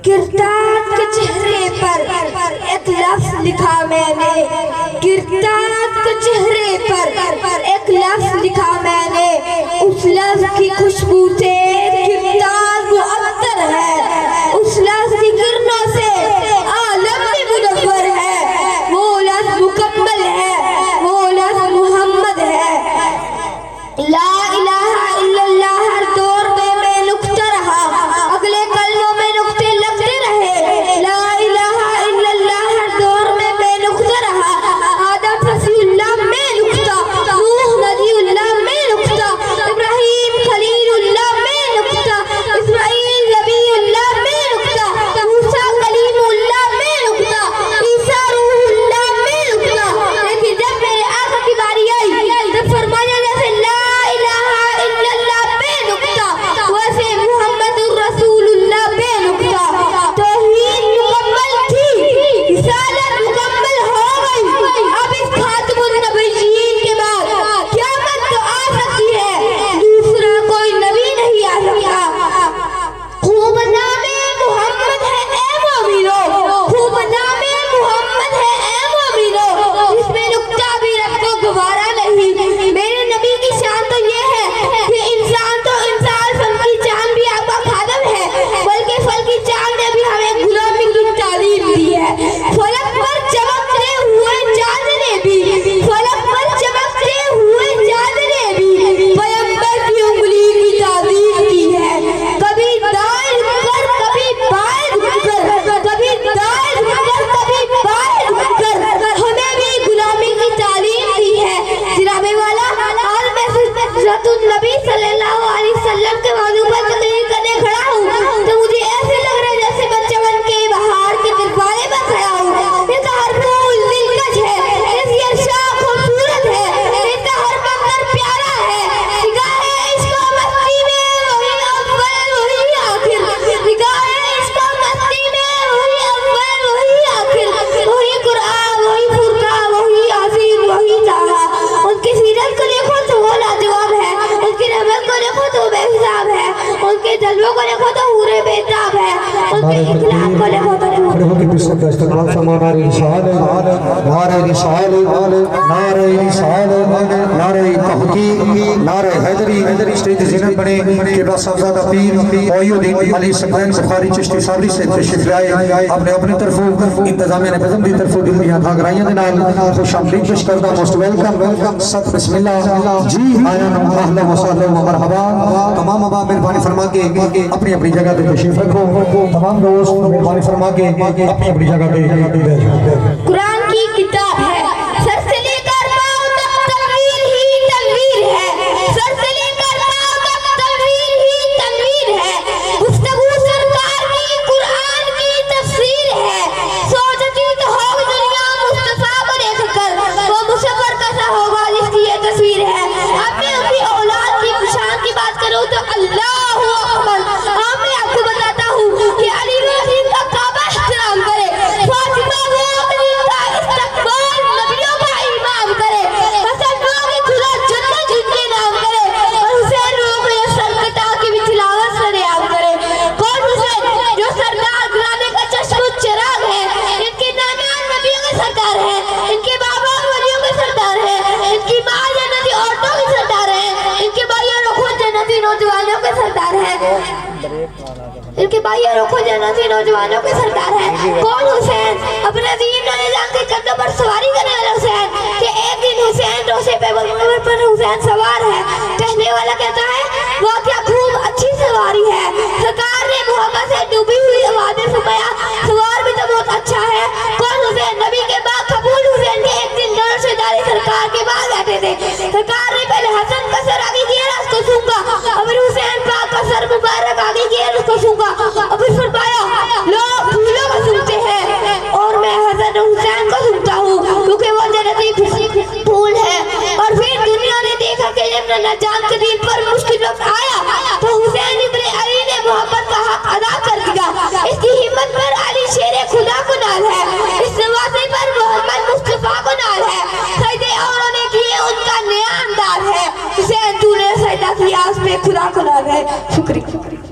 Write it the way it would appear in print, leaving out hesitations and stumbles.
کرتات کے چہرے پر ایک لفظ لکھا میں نے، کرتات کے چہرے پر ایک لفظ لکھا میں نے، اس لفظ کی خوشبو سے کرتات معطر ہے، اس لفظ کی کرنوں سے عالم بھی منور ہے، وہ لفظ مکمل ہے، وہ لفظ محمد ہے۔ لا الہ الا اللہ ہر دور میں نکتا رہا، اگلے کلموں میں نکتے لگتے رہے۔ لا الہ الا اللہ ہر دور میں نکتا رہا، آدم رسول اللہ میں نکتا، نوح نبی اللہ میں نکتا، ابراہیم خلیل اللہ میں نکتا، اسماعیل نبی اللہ میں نکتا، موسیٰ کلیم اللہ میں نکتا، عیسیٰ روح اللہ میں نکتا۔ لیکن جب میرے آقا کی باری آئی تو فرمایا جیسے لا الہ الا اللہ بے نکتا، ویسے محمد الرسول اللہ بے نکتا۔ توحید مکمل تھی، رسالت مکمل ہو گئی، اب اس خاتم النبیین کے بعد قیامت تو آ سکتی ہے، دوسرا کوئی نبی نہیں آ سکتا۔ خوب نام محمد ہے اے مومنو، خوب نام محمد ہے اے مومنو، اس میں نکتہ بھی رکھو گوارا نہیں۔ میرے نبی کی شان تو یہ ہے کہ انسان تو انسان، فل کی چاند بھی آپ کا خادم ہے، بلکہ فل کی چاند نے بھی ہمیں غلامی کی تعلیم دی ہے۔ فلک پر چمکتے ہوئے چاند نے بھی، فلک پر چمکتے ہوئے چاند نے بھی پیغمبر کی انگلی کی تعظیم کی ہے۔ کبھی دائیں کر کبھی بائیں کر، کبھی دائیں کر کبھی بائیں کر، ہمیں بھی غلامی کی تعلیم دی ہے۔ جناب والا آج میں سیرت النبی صلی اللہ علیہ وسلم کے موضوع پر تقریر کرنے کھڑا ہوں تو مجھے ایسے لگ رہا ہے جیسے بچہ بن کے بہار کے دروازے پر کھڑا ہوں۔ ان کا ہر پھول دلکش ہے، ان کی ہر شاخ خوبصورت ہے، ان کا ہر منظر پیارا ہے۔ نگاہ عشق و مستی میں وہی اول وہی آخر، نگاہ عشق و مستی میں وہی اول وہی آخر، وہی قرآن وہی فرقان وہی عظیم وہی طٰہٰ۔ ان کی سیرت کو دیکھو تو وہ لاجواب ہے، ان کی رحمت کو دیکھو تو بے حساب ہے، ان کے جلووں کو دیکھو تو حور بیتاب ہے، ان کے اخلاق کو دیکھو تو کھڑے ہو کے بسم کا استقبال فرما نعرہ رسالت، نعرہ رسالت، نعرہ رسالت، نعرہ تحقیق، نعرہ حیدری۔ اسٹیج زینت بنے قبلہ صاحبزادہ پیر معی الدین علی سقلین بخاری چشتی صابری سے تشریف لائے۔ آپ نے اپنی طرفوں انتظامیہ نے بزم دی طرفوں دلیاں دھاگرائیاں دے نال خوش آمدید پیش کردہ، موسٹ ویلکم، ست بسم اللہ جی آیا نم اہلا و سہلا و مرحبا۔ تمام ابا مہربانی فرما کے اپنی اپنی جگہ پہ تشریف رکھو، تمام دوست مہربانی فرما کے اپنی اپنی جگہ پہ بیٹھ جاؤ۔ قرآن کی کتاب ہے، سر سے لے کر پاؤں تک تنویر ہی تنویر ہے، سر سے لے کر پاؤں تک تنویر ہی تنویر ہے۔ گفتگو سرکار کی قرآن کی تفسیر ہے، سوچتی تو ہوگی دنیا مصطفیٰ کو دیکھ کر، وہ مصور کیسا ہوگا جس کی یہ تصویر ہے۔ اب میں اپنی اولاد کی شان کی بات کروں تو اللہ اکبر، میں آپ کو بتاتا ہوں کہ علی رضی کا کعبہ احترام کرے، فاطمہ وہ اپنی کا استقبال نبیوں کا امام کرے، حسن وہ کی کھلا جنت جن کے نام کرے، اور حسین وہ کو یہ سرکٹا کی بھی تلاوت سریعام کرے۔ کون حسین جو سرکار گرانے کا چشم و چراغ ہے، ان کے نانان نبیوں کے سردار ہے، ان کے بابا ولیوں کے سردار ہے، ان کی ماں جنتی عورتوں کے سردار ہے، ان کے بھائی اور خود جنتی نوجوانوں کے سردار ہے، ان کے بھائی اور خود جنتی نوجوانوں کے سردار ہے۔ کون حسین؟ اپنے دین و نظام کے قدم پر سواری کرنے والا حسین، کہ ایک دن حسین روسے پہ بغیر پر حسین سوار ہے، کہنے والا کہتا ہے وہ کیا خوب اچھی سواری ہے۔ سرکار نے محبت سے ڈوبی ہوئی آوازیں فرمایا سوار بھی تو بہت اچھا ہے۔ کون حسین؟ نبی کے بعد قبول حسین کے ایک دن دونوں شہداری سرکار کے بعد بیٹھے تھے، سرکار نے پہلے حسن کا سر آگے کیا اس کو سونگا، اور حسین پاک کا سر مبارک آگے کیا اس کو سونگا، اور پھر فرمایا لوگ پھولوں کو سونگتے ہیں اور میں حسن حسین کو سونگتا ہوں کیونکہ وہ جنتی پھول ہے۔ اور پھر دنیا نے دیکھا کہ جب نجات کے دین پر مشکل وقت آیا تو حسین ابن علی نے محبت کا حق ادا کر دیا۔ اس کی ہمت پر علی شیر خدا کو نال ہے، اس نوازے پر محمد مصطفیٰ کو نال ہے، سجدے اوروں نے کیے ان کا نیا انداز ہے، حسین تو نے سجدہ کیا اس میں خدا کو نال ہے۔ شکریہ۔